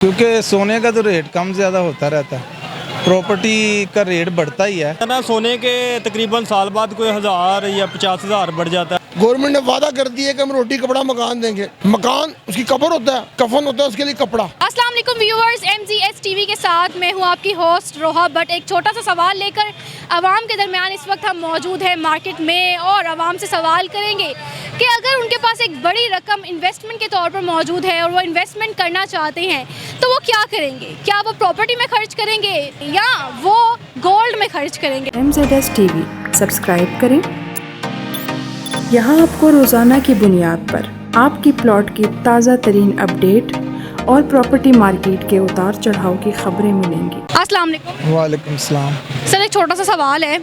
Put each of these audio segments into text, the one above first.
क्योंकि सोने का तो रेट कम ज़्यादा होता रहता है, प्रॉपर्टी का रेट बढ़ता ही है ना। सोने के तकरीबन साल बाद कोई 1000 या 50,000 बढ़ जाता है। गवर्नमेंट ने वादा कर दिया कि हम रोटी कपड़ा मकान देंगे। मकान उसकी कब्र होता है, कफन होता है, उसके लिए कपड़ा। अस्सलाम वालेकुम व्यूअर्स, MGS टीवी के साथ मैं हूं आपकी होस्ट रोहा बट। एक छोटा सा सवाल लेकर आवाम के दरमियान इस वक्त हम मौजूद हैं मार्केट में और आवाम से सवाल करेंगे कि अगर उनके पास एक बड़ी रकम इन्वेस्टमेंट के तौर पर मौजूद है और वो इन्वेस्टमेंट करना चाहते हैं तो वो क्या करेंगे। क्या वो प्रॉपर्टी में खर्च करेंगे या वो गोल्ड में खर्च करेंगे। MZS टीवी सब्सक्राइब करें। यहाँ आपको रोज़ाना की बुनियाद पर आपकी प्लॉट की ताज़ा तरीन अपडेट और प्रॉपर्टी मार्केट के उतार चढ़ाव की खबरें मिलेंगी। अस्सलाम वालेकुम। वालेकुम सलाम। सर, एक छोटा सा सवाल है,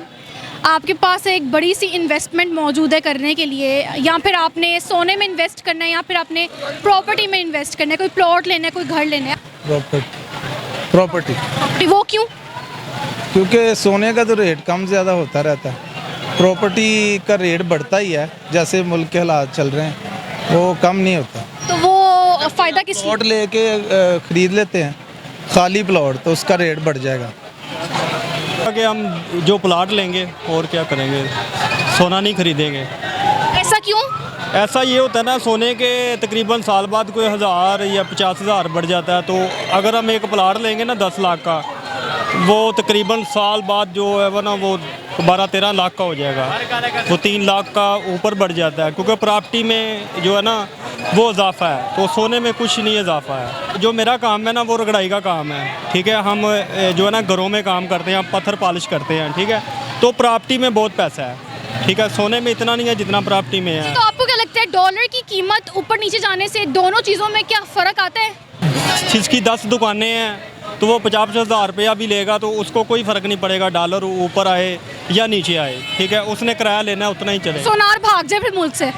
आपके पास एक बड़ी सी इन्वेस्टमेंट मौजूद है करने के लिए, या फिर आपने सोने में इन्वेस्ट करना है या फिर आपने प्रॉपर्टी में इन्वेस्ट करना है, कोई प्लॉट लेना है, कोई घर लेना है। प्रॉपर्टी। वो क्यों? क्योंकि सोने का तो रेट कम ज़्यादा होता रहता है, प्रॉपर्टी का रेट बढ़ता ही है। जैसे मुल्क के हालात चल रहे हैं वो कम नहीं होता। तो वो फ़ायदा किस प्लॉट लेके ख़रीद लेते हैं खाली प्लॉट, तो उसका रेट बढ़ जाएगा। कि हम जो प्लाट लेंगे और क्या करेंगे, सोना नहीं खरीदेंगे। ऐसा क्यों? ऐसा ये होता है ना, सोने के तकरीबन साल बाद कोई 1000 या 50,000 बढ़ जाता है। तो अगर हम एक प्लाट लेंगे ना 10 लाख का, वो तकरीबन साल बाद जो है वो ना वो 12-13 लाख का हो जाएगा। वो 3 लाख का ऊपर बढ़ जाता है, क्योंकि प्रॉपर्टी में जो है ना वो इजाफा है, तो सोने में कुछ नहीं इजाफा है। जो मेरा काम है ना वो रगड़ाई का काम है, ठीक है। हम जो है ना घरों में काम करते हैं, हम पत्थर पॉलिश करते हैं, ठीक है। तो प्रॉपर्टी में बहुत पैसा है, ठीक है। सोने में इतना नहीं है जितना प्रॉपर्टी में है। तो आपको क्या लगता है डॉलर की कीमत ऊपर नीचे जाने से दोनों चीज़ों में क्या फ़र्क आता है? जिसकी 10 दुकानें हैं तो वो 50,000 रुपया भी लेगा तो उसको कोई फ़र्क नहीं पड़ेगा, डॉलर ऊपर आए या नीचे आए, ठीक है। उसने किराया लेना है, उतना ही चले। सोनार भाग जाए फिर मुल्क से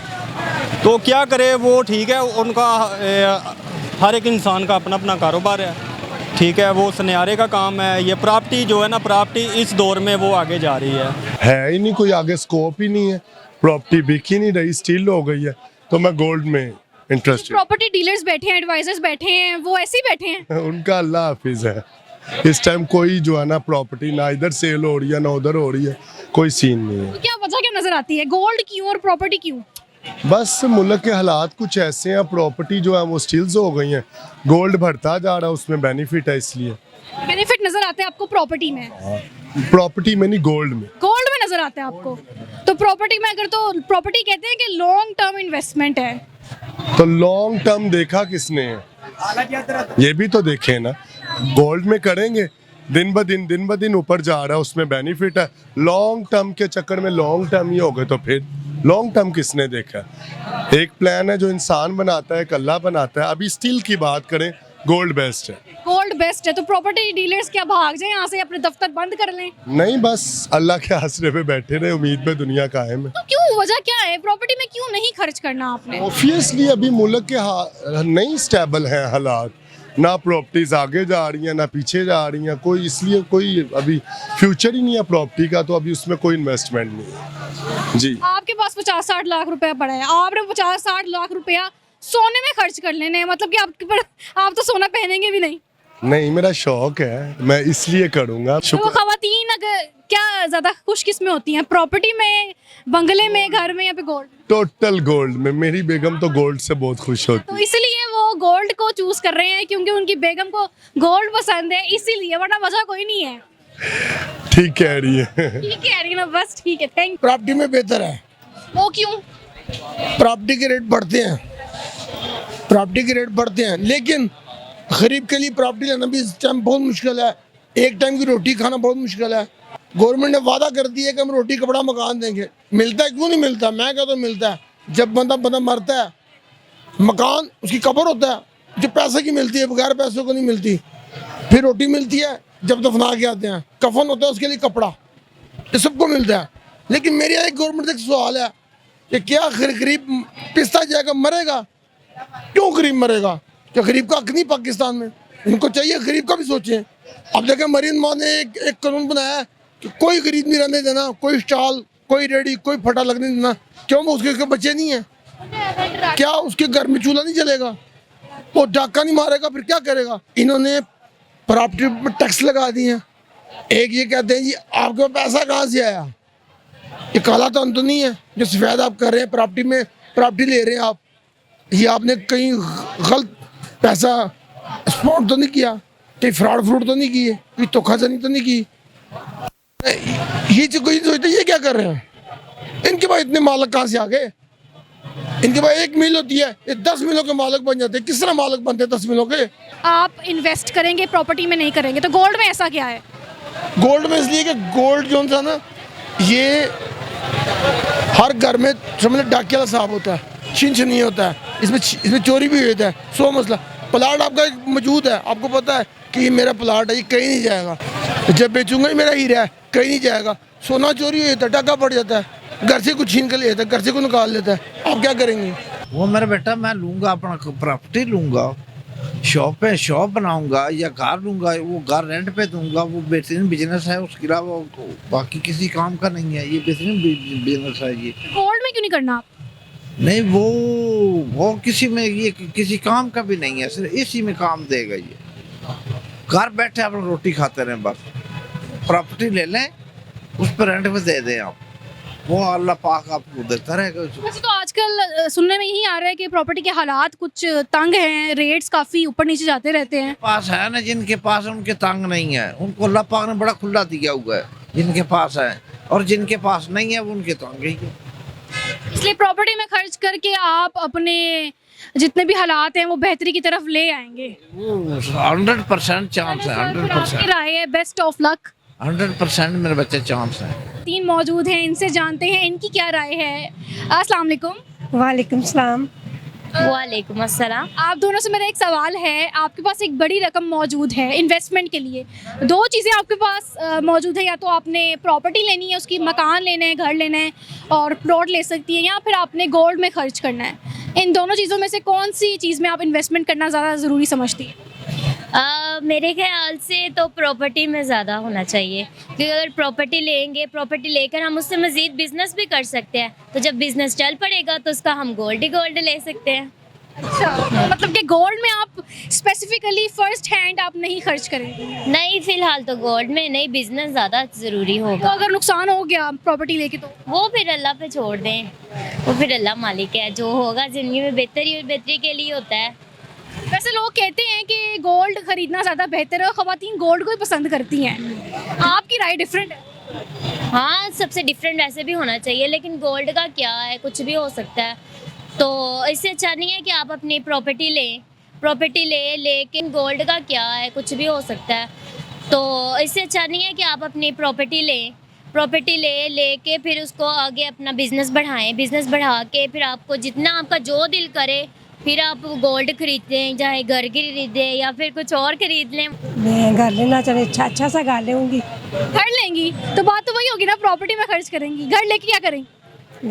तो क्या करे वो, ठीक है। उनका हर एक इंसान का अपना अपना कारोबार है, ठीक है। वो सुनहरे का काम है। ये प्रॉपर्टी जो है ना, प्रॉपर्टी इस दौर में वो आगे जा रही है ही नहीं, कोई आगे स्कोप ही नहीं है। प्रॉपर्टी बिक ही नहीं रही, स्टील हो गई है। तो मैं गोल्ड में इंटरेस्टेड। प्रॉपर्टी डीलर्स बैठे हैं, एडवाइजर्स बैठे हैं, वो ऐसे ही बैठे हैं। उनका अल्लाह हाफिज है। इस टाइम कोई जो है ना प्रॉपर्टी ना इधर सेल हो रही है ना उधर हो रही है, कोई सीन नहीं है। तो क्या वजह क्या नजर आती है, गोल्ड क्यों और प्रॉपर्टी क्यों? बस मुल्क के हालात कुछ ऐसे हैं, प्रॉपर्टी जो है वो स्टील्स हो गई हैं, गोल्ड बढ़ता जा रहा है, उसमें बेनिफिट है। इसलिए बेनिफिट नजर आते हैं आपको प्रॉपर्टी में? प्रॉपर्टी में नहीं, गोल्ड में। गोल्ड में नजर आता है आपको? तो प्रॉपर्टी में अगर, तो प्रॉपर्टी कहते हैं कि लॉन्ग टर्म इन्वेस्टमेंट है। तो लॉन्ग टर्म देखा किसने है, ये भी तो देखे ना। गोल्ड में करेंगे, दिन ब दिन ऊपर जा रहा है, उसमें बेनिफिट है। लॉन्ग टर्म के चक्कर में लॉन्ग टर्म ही हो गए, तो फिर लॉन्ग टर्म किसने देखा? एक प्लान है जो इंसान बनाता है, एक अल्लाह बनाता है। अभी स्टील की बात करें, गोल्ड बेस्ट है। गोल्ड बेस्ट है, तो प्रॉपर्टी डीलर्स क्या भाग जाए यहाँ से, अपने दफ्तर बंद कर लें? नहीं, बस अल्लाह के आसरे पे बैठे रहे, उम्मीद पे दुनिया कायम है। तो क्यों, वजह क्या है, प्रॉपर्टी में क्यों नहीं खर्च करना आपने? ऑब्वियसली अभी मुल्क के नहीं स्टेबल हैं हालात, ना प्रॉपर्टीज आगे जा रही हैं ना पीछे जा रही हैं, कोई इसलिए कोई अभी फ्यूचर ही नहीं है प्रॉपर्टी का, तो अभी उसमें कोई इन्वेस्टमेंट नहीं है जी। आपके पास 50-60 लाख रुपया पड़ा है, आपने 50-60 लाख रुपया सोने में खर्च कर लेने हैं, मतलब कि आपके पर आप तो सोना पहनेंगे भी नहीं। नहीं, मेरा शौक है, मैं इसलिए करूँगा। तो वो खवातीन अगर क्या ज्यादा खुश किस में होती हैं, प्रॉपर्टी में, बंगले में, घर में, या फिर गोल्ड? टोटल गोल्ड में। मेरी बेगम तो गोल्ड से बहुत खुश होती तो है। इसलिए वो गोल्ड को चूज कर रहे हैं क्योंकि उनकी बेगम को गोल्ड पसंद है, इसीलिए, वरना वजह कोई नहीं है। ठीक कह रही है। ठीक है रही ना, बस ठीक है, थैंक। प्रॉपर्टी में बेहतर है। वो क्यों? प्रॉपर्टी के रेट बढ़ते हैं, प्रॉपर्टी के रेट बढ़ते हैं, लेकिन गरीब के लिए प्रॉपर्टी लेना भी इस टाइम बहुत मुश्किल है। एक टाइम की रोटी खाना बहुत मुश्किल है। गवर्नमेंट ने वादा कर दिया कि हम रोटी कपड़ा मकान देंगे। मिलता है? क्यों नहीं मिलता? मैं कहता हूँ मिलता है। जब बंदा मरता है, मकान उसकी कब्र होता है, जो पैसे की मिलती है, बगैर पैसों को नहीं मिलती। फिर रोटी मिलती है जब दफना के आते हैं, कफन होता है, उसके लिए कपड़ा, ये सबको मिलता है। लेकिन मेरे यहाँ एक गवर्नमेंट से एक सवाल है कि क्या गरीब पिसता जाएगा, मरेगा? क्यों गरीब मरेगा? क्या गरीब का हक नहीं पाकिस्तान में? इनको चाहिए गरीब का भी सोचें। अब देखें, मरीन माँ ने एक कानून बनाया है कि कोई गरीब नहीं रहने देना, कोई स्टॉल, कोई रेडी, कोई फटा लगने देना। क्यों? उसके बच्चे नहीं है क्या? उसके घर में चूल्हा नहीं चलेगा? वो डाका नहीं मारेगा फिर क्या करेगा? इन्होंने प्रॉपर्टी पर टैक्स लगा दिए हैं। एक ये कहते हैं जी आपके पास पैसा कहाँ से आया? ये काला धन तो नहीं है जो सफेद आप कर रहे हैं, प्रॉपर्टी में प्रॉपर्टी ले रहे हैं आप, ये आपने कहीं गलत पैसा स्पॉट तो नहीं किया, कहीं फ्रॉड तो नहीं किए, कोई धोखाधड़ी तो नहीं की? ये जो कोई सोचते ये क्या कर रहे हैं? इनके पास इतने मालिक कहाँ से आ गए? इनके पास एक मिल होती है, ये 10 मिलों के मालिक बन जाते हैं। किस तरह मालिक बनते हैं 10 मिलों के? आप इन्वेस्ट करेंगे प्रॉपर्टी में नहीं करेंगे, तो गोल्ड में ऐसा क्या है? गोल्ड में इसलिए कि गोल्ड जो था ना, ये हर घर में समझ डाकिया वाला साहब होता है, छिन नहीं होता है, इसमें चोरी भी होता है। सो मसला प्लाट आपका एक मौजूद है, आपको पता है कि ये मेरा प्लाट है, ये कहीं नहीं जाएगा, जब बेचूंगा ये मेरा हीरा है, कहीं नहीं जाएगा। सोना चोरी हो जाता है, डाका पड़ जाता है, घर से कुछ छीन कर ले जाता है, घर से कुछ निकाल लेता है। आप क्या करेंगे? वो मेरा बेटा मैं लूँगा, अपना प्रॉपर्टी लूँगा, शॉप पे शॉप बनाऊंगा या घर लूँगा, वो घर रेंट पे दूंगा, वो बेहतरीन बिजनेस है। उसके अलावा बाकी किसी काम का नहीं है, ये बेहतरीन बिजनेस है। ये गोल्ड में क्यों नहीं करना आप? नहीं, वो किसी में ये किसी काम का भी नहीं है, सिर्फ इसी में काम देगा। ये घर बैठे अपना रोटी खाते रहें, बस प्रॉपर्टी ले लें, उस पर रेंट पे दे दें आप, वो अल्लाह पाक आपको देता रहेगा। वैसे तो आजकल सुनने में यही आ रहा है कि प्रॉपर्टी के हालात कुछ तंग हैं, रेट्स काफ़ी ऊपर नीचे जाते रहते हैं। पास है ना, जिनके पास है उनके तंग नहीं है, उनको अल्लाह पाक ने बड़ा खुला दिया हुआ है जिनके पास है, और जिनके पास नहीं है वो उनके तंग ही है। इसलिए प्रॉपर्टी में खर्च करके आप अपने जितने भी हालात हैं वो बेहतरी की तरफ ले आएंगे। 100% चांस है, 100%। राय है, बेस्ट ऑफ लक। 100% मेरे बच्चे चांस है। 3 मौजूद हैं, इनसे जानते हैं इनकी क्या राय है। अस्सलाम वालेकुम। वालेकुम सलाम। वालेकुम अस्सलाम। आप दोनों से मेरा एक सवाल है, आपके पास एक बड़ी रकम मौजूद है इन्वेस्टमेंट के लिए, 2 चीज़ें आपके पास मौजूद है, या तो आपने प्रॉपर्टी लेनी है, उसकी मकान लेना है, घर लेना है और प्लॉट ले सकती है, या फिर आपने गोल्ड में खर्च करना है। इन दोनों चीज़ों में से कौन सी चीज़ में आप इन्वेस्टमेंट करना ज़्यादा ज़रूरी समझती है? मेरे ख्याल से तो प्रॉपर्टी में ज़्यादा होना चाहिए, क्योंकि अगर प्रॉपर्टी लेंगे, प्रॉपर्टी लेकर हम उससे मज़ीद बिजनेस भी कर सकते हैं, तो जब बिजनेस चल पड़ेगा तो उसका हम गोल्ड ही गोल्ड ले सकते हैं। अच्छा, मतलब कि गोल्ड में आप स्पेसिफिकली फर्स्ट हैंड आप नहीं खर्च करेंगे? नहीं, फ़िलहाल तो गोल्ड में नहीं, बिजनेस ज़्यादा ज़रूरी तो होगा। अगर नुकसान हो गया प्रॉपर्टी लेके तो? वो फिर अल्लाह पे छोड़ दें, वो फिर अल्लाह मालिक है, जो होगा ज़िंदगी में बेहतरी और बेहतरी के लिए होता है। वैसे लोग कहते हैं कि गोल्ड खरीदना ज़्यादा बेहतर है और ख़वातीन गोल्ड को ही पसंद करती हैं, आपकी राय डिफरेंट है? हाँ, सबसे डिफरेंट वैसे भी होना चाहिए, लेकिन गोल्ड का क्या है, कुछ भी हो सकता है। तो इससे अच्छा नहीं है कि आप अपनी प्रॉपर्टी लें, प्रॉपर्टी लेकिन गोल्ड का क्या है, कुछ भी हो सकता है। तो इससे अच्छा नहीं है कि आप अपनी प्रॉपर्टी लें, प्रॉपर्टी लेके फिर उसको आगे अपना बिजनेस बढ़ाएं, बिजनेस बढ़ा के फिर आपको जितना आपका जो दिल करे फिर आप गोल्ड खरीदें, चाहे घर खरीदें या फिर कुछ और खरीद लें। मैं घर लेना चाह रही, अच्छा सा घर लूँगी। घर लेंगी तो बात तो वही होगी ना, प्रॉपर्टी में खर्च करेंगी, घर लेके क्या करेंगी?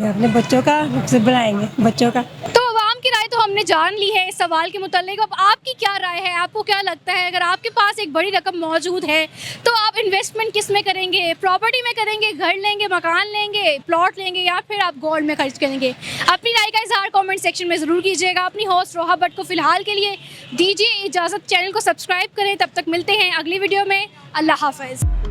अपने बच्चों का से बनाएंगे, बच्चों का। तो आवाम की राय तो हमने जान ली है इस सवाल के मुतालिक। अब आपकी क्या राय है, आपको क्या लगता है, अगर आपके पास एक बड़ी रकम मौजूद है तो आप इन्वेस्टमेंट किस में करेंगे? प्रॉपर्टी में करेंगे, घर लेंगे, मकान लेंगे, प्लॉट लेंगे, या फिर आप गोल्ड में खर्च करेंगे? अपनी राय का इजहार कमेंट सेक्शन में ज़रूर कीजिएगा। अपनी होस्ट रोहा भट्ट को फ़िलहाल के लिए दीजिए इजाज़त, चैनल को सब्सक्राइब करें। तब तक मिलते हैं अगली वीडियो में। अल्लाह हाफ़िज़।